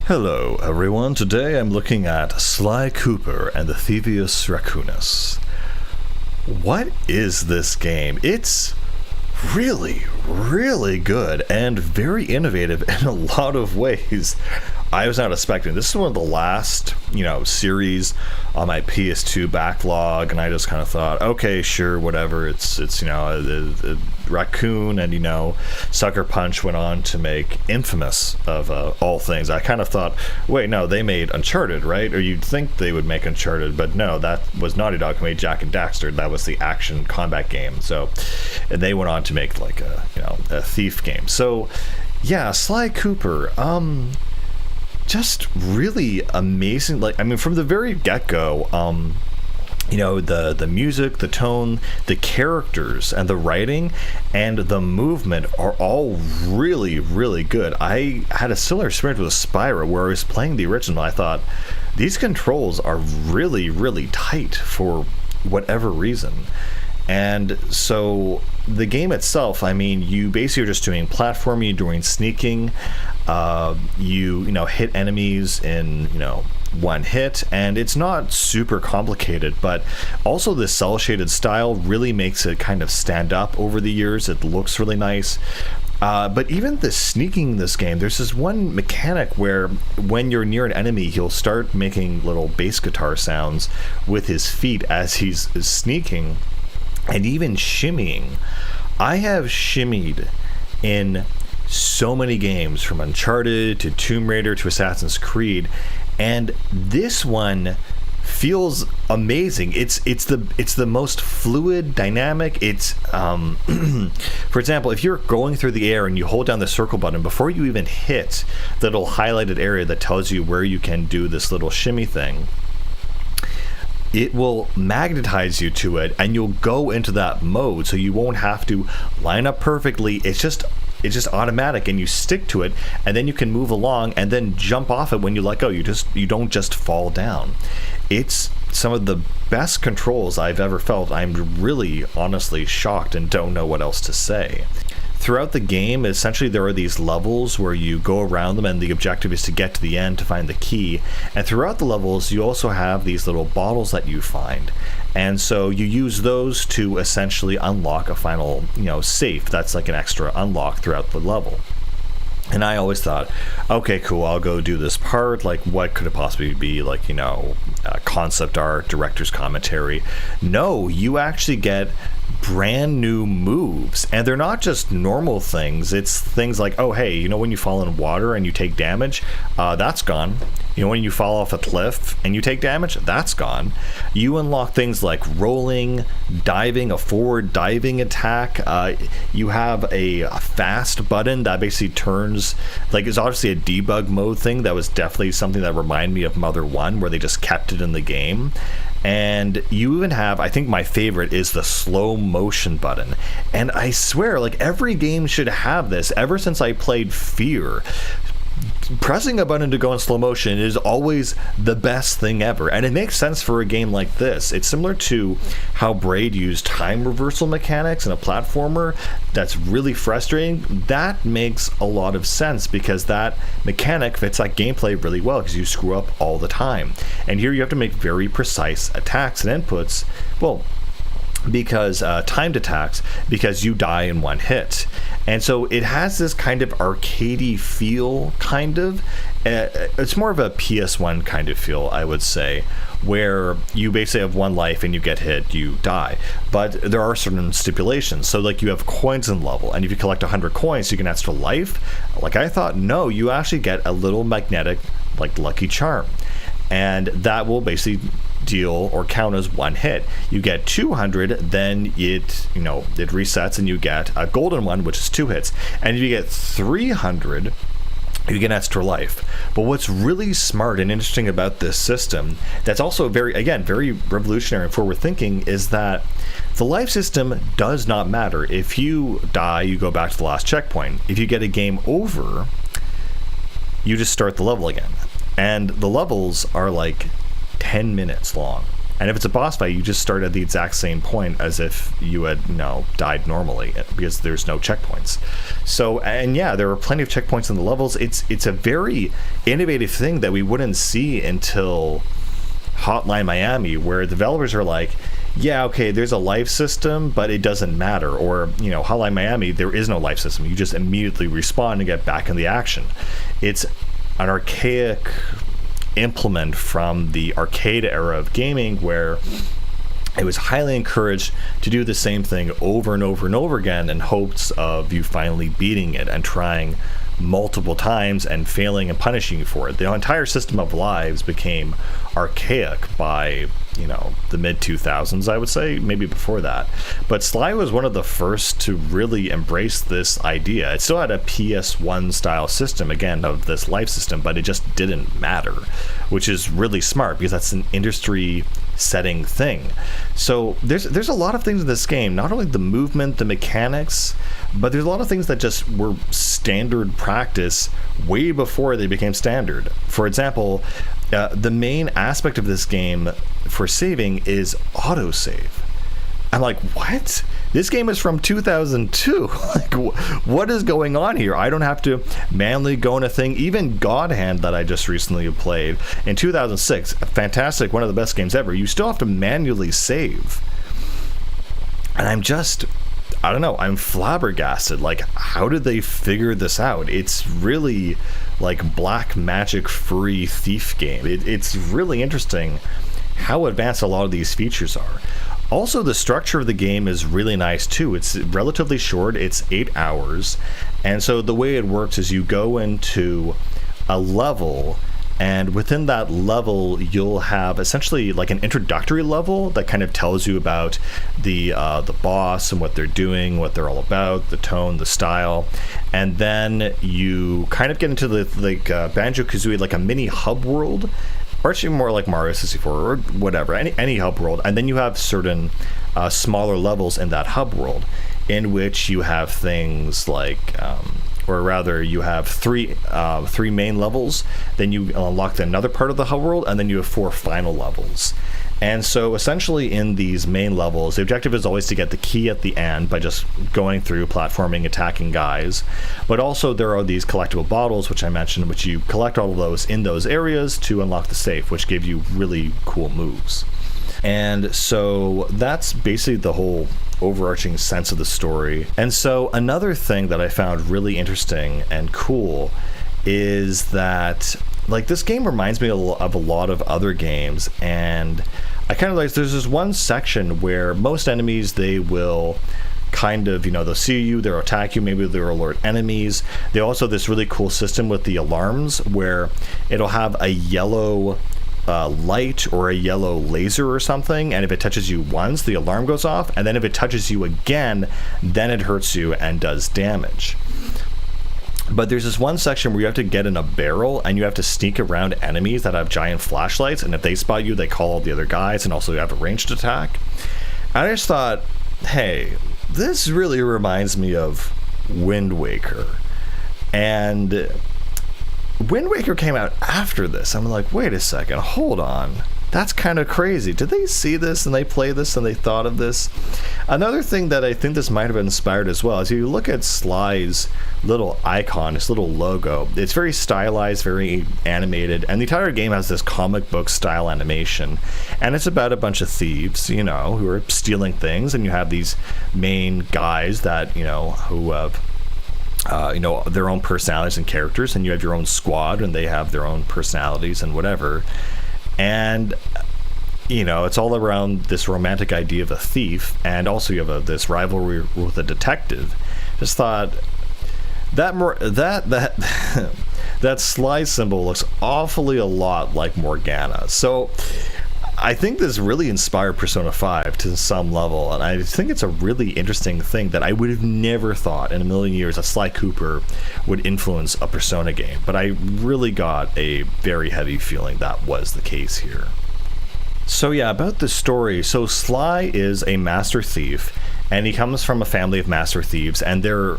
Hello everyone, today I'm looking at Sly Cooper and the Thievius Raccoonus. What is this game? It's really good and very innovative in a lot of ways. I was not expecting. This is one of the last, series on my PS2 backlog, and I just kind of thought, okay, sure, whatever. It's a Raccoon, and Sucker Punch went on to make Infamous of all things. I kind of thought, wait, no, they made Uncharted, right? Or you'd think they would make Uncharted, but no, that was Naughty Dog who made Jak and Daxter. That was the action combat game. So, and they went on to make like a thief game. So, yeah, Sly Cooper. Just really amazing. From the very get-go, the music, the tone, the characters, and the writing, and the movement are all really good. I had a similar experience with Spyro, where I was playing the original. I thought, these controls are really tight for whatever reason. And so the game itself, you basically are just doing platforming, you're doing sneaking, you hit enemies in one hit, and it's not super complicated, but also the cell shaded style really makes it kind of stand up over the years. It looks really nice. But even the sneaking in this game, there's this one mechanic where when you're near an enemy, he'll start making little bass guitar sounds with his feet as he's sneaking, and even shimmying. I have shimmied in so many games, from Uncharted to Tomb Raider to Assassin's Creed, and this one feels amazing. It's the most fluid, dynamic. It's for example, if you're going through the air and you hold down the circle button before you even hit the little highlighted area that tells you where you can do this little shimmy thing, it will magnetize you to it, and you'll go into that mode, so you won't have to line up perfectly. It's just automatic, and you stick to it, and then you can move along and then jump off it when you let go. You don't just fall down. It's some of the best controls I've ever felt. I'm really honestly shocked and don't know what else to say. Throughout the game, essentially, there are these levels where you go around them, and the objective is to get to the end to find the key. And throughout the levels, you also have these little bottles that you find. And so you use those to essentially unlock a final, safe. That's like an extra unlock throughout the level. And I always thought, okay, cool, I'll go do this part. Like, what could it possibly be? Like, concept art, director's commentary. No, you actually get brand new moves, and they're not just normal things. It's things like, oh hey, when you fall in water and you take damage, that's gone. When you fall off a cliff and you take damage, that's gone. You unlock things like rolling, diving, a forward diving attack. You have a fast button that basically turns, it's obviously a debug mode thing. That was definitely something that reminded me of Mother 1, where they just kept it in the game. And you even have, I think my favorite is the slow motion button. And I swear, every game should have this. Ever since I played Fear, pressing a button to go in slow motion is always the best thing ever, and it makes sense for a game like this. It's similar to how Braid used time reversal mechanics in a platformer that's really frustrating. That makes a lot of sense because that mechanic fits that gameplay really well, because you screw up all the time, and here you have to make very precise attacks and inputs, because timed attacks, because you die in one hit. And so it has this kind of arcadey feel, kind of. It's more of a PS1 kind of feel, I would say, where you basically have one life and you get hit, you die. But there are certain stipulations. So you have coins in level, and if you collect 100 coins, you get an extra life. I thought, no, you actually get a little magnetic, lucky charm. And that will basically deal or count as one hit. You get 200, then it resets, and you get a golden one, which is 2 hits. And if you get 300, you get an extra life. But what's really smart and interesting about this system, that's also very revolutionary and forward thinking, is that the life system does not matter. If you die, you go back to the last checkpoint. If you get a game over, you just start the level again. And the levels are 10 minutes long. And if it's a boss fight, you just start at the exact same point as if you had, died normally, because there's no checkpoints. So, and yeah, there are plenty of checkpoints in the levels. It's a very innovative thing that we wouldn't see until Hotline Miami, where developers are like, yeah, okay, there's a life system, but it doesn't matter. Or, Hotline Miami, there is no life system. You just immediately respawn and get back in the action. It's an archaic implement from the arcade era of gaming, where it was highly encouraged to do the same thing over and over and over again in hopes of you finally beating it and trying multiple times and failing and punishing you for it. The entire system of lives became archaic by the mid 2000s, I would say, maybe before that. But Sly was one of the first to really embrace this idea. It still had a PS1 style system, again, of this life system, but it just didn't matter, which is really smart because that's an industry setting thing. So there's a lot of things in this game, not only the movement, the mechanics, but there's a lot of things that just were standard practice way before they became standard. For example, the main aspect of this game for saving is autosave. I'm like, what? This game is from 2002. Like, what is going on here? I don't have to manually go in a thing. Even God Hand, that I just recently played in 2006, fantastic, one of the best games ever. You still have to manually save. And I don't know, I'm flabbergasted. Like, how did they figure this out? It's really like black magic free thief game. It's really interesting how advanced a lot of these features are. Also, the structure of the game is really nice too. It's relatively short. It's 8 hours. And so the way it works is you go into a level, and within that level you'll have essentially like an introductory level that kind of tells you about the boss and what they're doing, what they're all about, the tone, the style. And then you kind of get into the Banjo-Kazooie, like a mini hub world, or actually more like Mario 64 or whatever, any hub world. And then you have certain smaller levels in that hub world, in which you have things like or rather you have three main levels, then you unlock another part of the hub world, and then you have 4 final levels. And so essentially in these main levels, the objective is always to get the key at the end by just going through, platforming, attacking guys. But also there are these collectible bottles, which I mentioned, which you collect all of those in those areas to unlock the safe, which give you really cool moves. And so that's basically the whole overarching sense of the story. And so another thing that I found really interesting and cool is that, like, this game reminds me of a lot of other games, and I kind of like, there's this one section where most enemies, they will kind of, they'll see you, they'll attack you, maybe they'll alert enemies. They also have this really cool system with the alarms where it'll have a yellow light or a yellow laser or something, and if it touches you once, the alarm goes off, and then if it touches you again, then it hurts you and does damage. But there's this one section where you have to get in a barrel and you have to sneak around enemies that have giant flashlights, and if they spot you, they call all the other guys, and also you have a ranged attack. And I just thought, hey, this really reminds me of Wind Waker. And Wind Waker came out after this. I'm like, wait a second, hold on. That's kind of crazy. Did they see this and they play this and they thought of this? Another thing that I think this might have inspired as well is you look at Sly's little icon, his little logo. It's very stylized, very animated, and the entire game has this comic book style animation. And it's about a bunch of thieves, who are stealing things, and you have these main guys that, who have their own personalities and characters, and you have your own squad and they have their own personalities and whatever. And it's all around this romantic idea of a thief, and also you have this rivalry with a detective. Just thought that Sly symbol looks awfully a lot like Morgana. So I think this really inspired Persona 5 to some level, and I think it's a really interesting thing that I would have never thought in a million years that Sly Cooper would influence a Persona game, but I really got a very heavy feeling that was the case here. So yeah, about the story. So Sly is a master thief, and he comes from a family of master thieves, and they're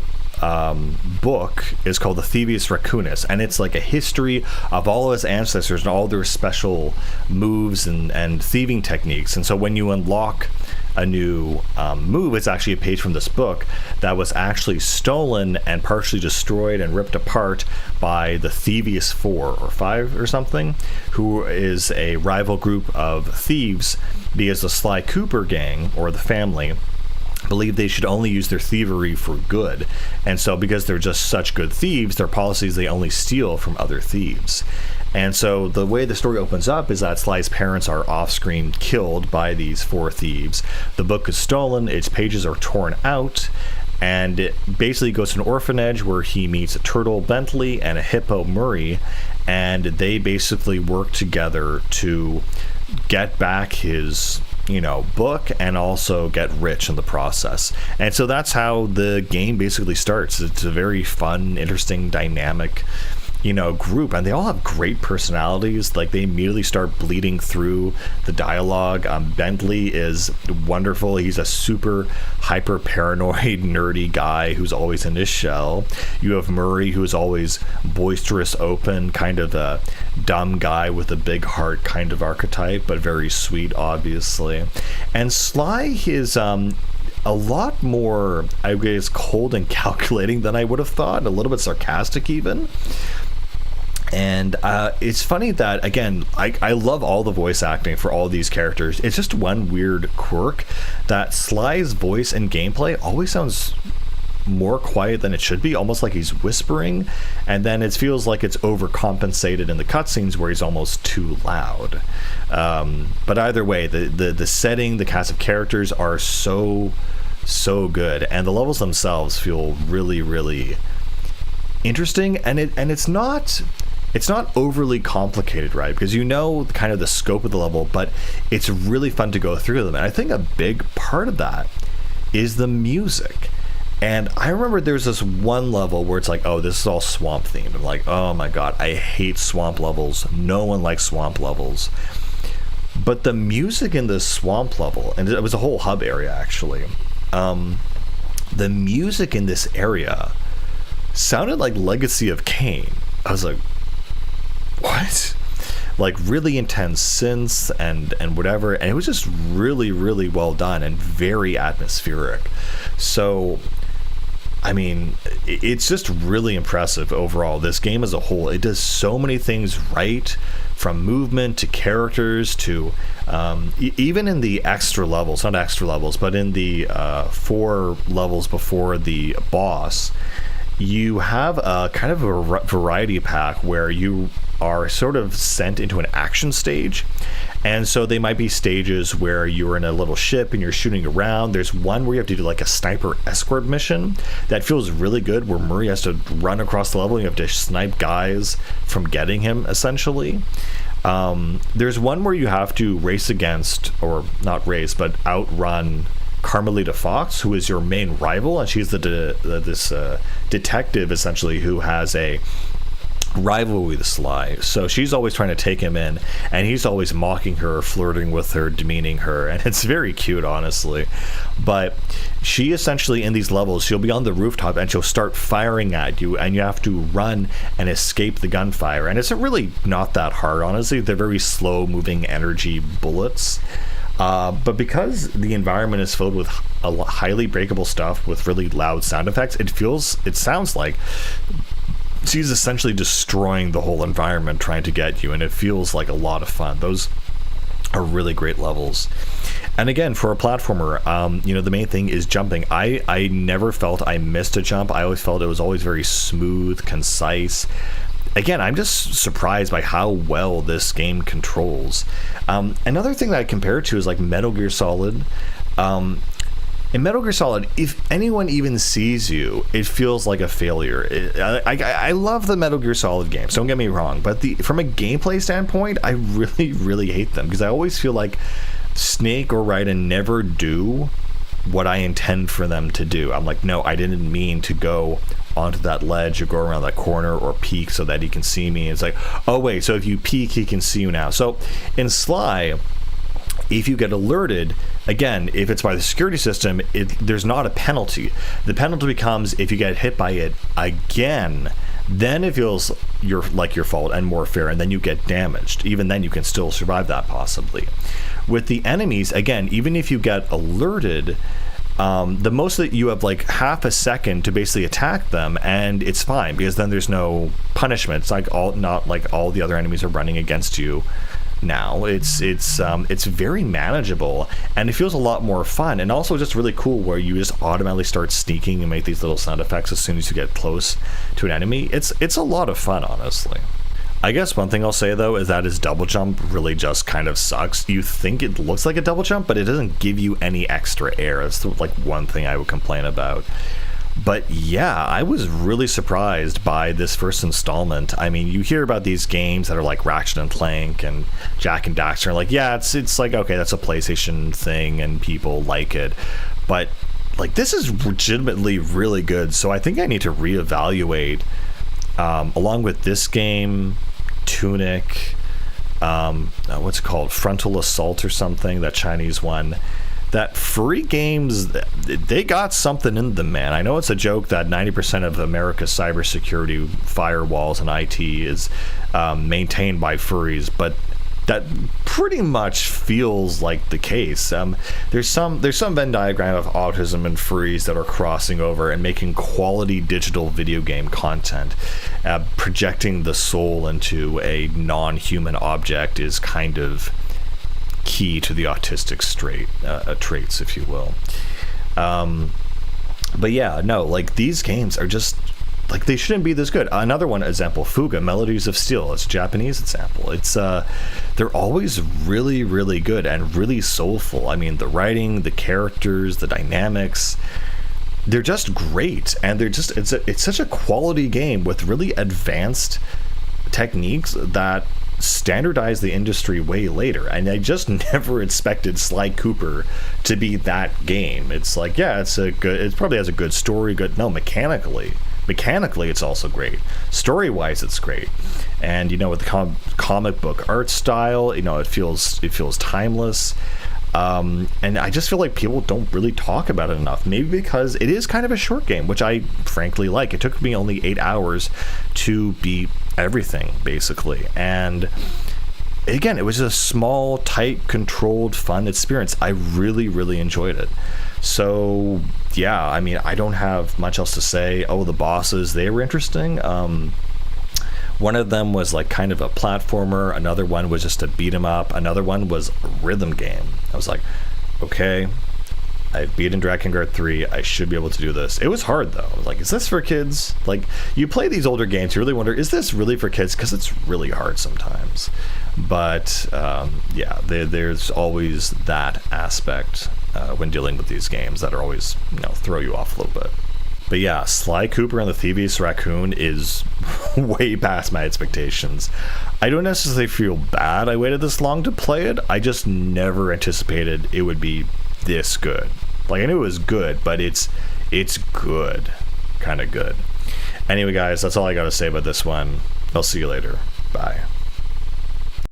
book is called the Thievius Raccoonus, and it's like a history of all of his ancestors and all their special moves and thieving techniques. And so when you unlock a new move, it's actually a page from this book that was actually stolen and partially destroyed and ripped apart by the Thievius 4 or 5 or something, who is a rival group of thieves, because the Sly Cooper gang, or the family, believe they should only use their thievery for good. And so because they're just such good thieves, their policy is they only steal from other thieves. And so the way the story opens up is that Sly's parents are off-screen killed by these 4 thieves. The book is stolen, its pages are torn out, and it basically goes to an orphanage where he meets a turtle, Bentley, and a hippo, Murray, and they basically work together to get back his book and also get rich in the process. And so that's how the game basically starts. It's a very fun, interesting, dynamic group, and they all have great personalities. Like, they immediately start bleeding through the dialogue. Bentley is wonderful. He's a super hyper paranoid nerdy guy who's always in his shell. You have Murray, who is always boisterous, open, kind of a dumb guy with a big heart kind of archetype, but very sweet, obviously. And Sly is a lot more, I guess, cold and calculating than I would have thought, a little bit sarcastic even. And it's funny that, again, I love all the voice acting for all these characters. It's just one weird quirk that Sly's voice and gameplay always sounds more quiet than it should be, almost like he's whispering, and then it feels like it's overcompensated in the cutscenes where he's almost too loud. But either way, the setting, the cast of characters are so good, and the levels themselves feel really, really interesting, and it's not overly complicated, right? Because kind of the scope of the level, but it's really fun to go through them. And I think a big part of that is the music. And I remember there's this one level where it's like, oh, this is all swamp themed. I'm like, oh my god, I hate swamp levels. No one likes swamp levels. But the music in this swamp level, and it was a whole hub area actually, the music in this area sounded like Legacy of Kain. I was like, what? Like really intense synths and whatever, and it was just really, really well done and very atmospheric. So I mean, it's just really impressive overall. This game as a whole, it does so many things right, from movement to characters to even in the extra levels, not extra levels, but in the 4 levels before the boss, you have a kind of a variety pack where you are sort of sent into an action stage. And so they might be stages where you're in a little ship and you're shooting around. There's one where you have to do like a sniper escort mission that feels really good, where Murray has to run across the level and you have to snipe guys from getting him, essentially. There's one where you have to race against, or not race, but outrun Carmelita Fox, who is your main rival, and she's this detective, essentially, who has a rivalry with Sly. So she's always trying to take him in, and he's always mocking her, flirting with her, demeaning her, and it's very cute, honestly. But she essentially, in these levels, she'll be on the rooftop and she'll start firing at you, and you have to run and escape the gunfire. And it's really not that hard, honestly. They're very slow moving energy bullets. But because the environment is filled with highly breakable stuff with really loud sound effects, it sounds like she's essentially destroying the whole environment trying to get you, and it feels like a lot of fun. Those are really great levels. And again, for a platformer, the main thing is jumping. I never felt I missed a jump. I always felt it was always very smooth, concise. Again, I'm just surprised by how well this game controls. Another thing that I compare it to is like Metal Gear Solid. In Metal Gear Solid, if anyone even sees you, it feels like a failure. I love the Metal Gear Solid games, don't get me wrong, but from a gameplay standpoint, I really, really hate them, because I always feel like Snake or Raiden never do what I intend for them to do. I'm like, no, I didn't mean to go onto that ledge or go around that corner or peek so that he can see me. It's like, oh wait, so if you peek, he can see you now. So in Sly, if you get alerted, again, if it's by the security system, there's not a penalty. The penalty becomes if you get hit by it again, then it feels like your fault and more fair, and then you get damaged. Even then, you can still survive that possibly. With the enemies, again, even if you get alerted, the most that you have like half a second to basically attack them, and it's fine because then there's no punishment. It's like not like all the other enemies are running against you. Now it's very manageable, and it feels a lot more fun, and also just really cool where you just automatically start sneaking and make these little sound effects as soon as you get close to an enemy. It's a lot of fun, honestly. I guess one thing I'll say though is that his double jump really just kind of sucks. You think it looks like a double jump, but it doesn't give you any extra air. That's like one thing I would complain about. But yeah, I was really surprised by this first installment. I mean, you hear about these games that are like Ratchet and Clank and Jak and Daxter, like, yeah, it's like, okay, that's a PlayStation thing and people like it. But like, this is legitimately really good. So I think I need to reevaluate, along with this game, Tunic, what's it called? Frontal Assault or something, that Chinese one. That free games, they got something in them, man. I know it's a joke that 90% of America's cybersecurity firewalls and IT is maintained by furries, but that pretty much feels like the case. There's some Venn diagram of autism and furries that are crossing over and making quality digital video game content. Projecting the soul into a non-human object is kind of key to the autistic traits, if you will. But yeah, no, like, these games are just like, they shouldn't be this good. Another one example, Fuga, Melodies of Steel. It's a Japanese example. It's they're always really, really good and really soulful. I mean, the writing, the characters, the dynamics, they're just great, and they're just it's such a quality game with really advanced techniques that standardize the industry way later. And I just never expected Sly Cooper to be that game. It's like, yeah, it probably has a good story, mechanically it's also great. Story-wise, it's great. And, you know, with the comic book art style, you know, it feels timeless. And I just feel like people don't really talk about it enough. Maybe because it is kind of a short game, which I frankly like. It took me only 8 hours to beat everything, basically. And again, it was a small, tight, controlled, fun experience. I really, really enjoyed it. So yeah, I mean, I don't have much else to say. Oh, the bosses, they were interesting. One of them was like kind of a platformer. Another one was just a beat 'em up. Another one was a rhythm game. I was like, okay, I've beaten Drakengard 3. I should be able to do this. It was hard though. I was like, is this for kids? Like, you play these older games, you really wonder, is this really for kids? Because it's really hard sometimes. But yeah, there's always that aspect when dealing with these games that are always, you know, throw you off a little bit. But yeah, Sly Cooper and the Thievius Raccoon is way past my expectations. I don't necessarily feel bad I waited this long to play it. I just never anticipated it would be this good. Like, I knew it was good, but it's good. Kind of good. Anyway, guys, that's all I got to say about this one. I'll see you later. Bye.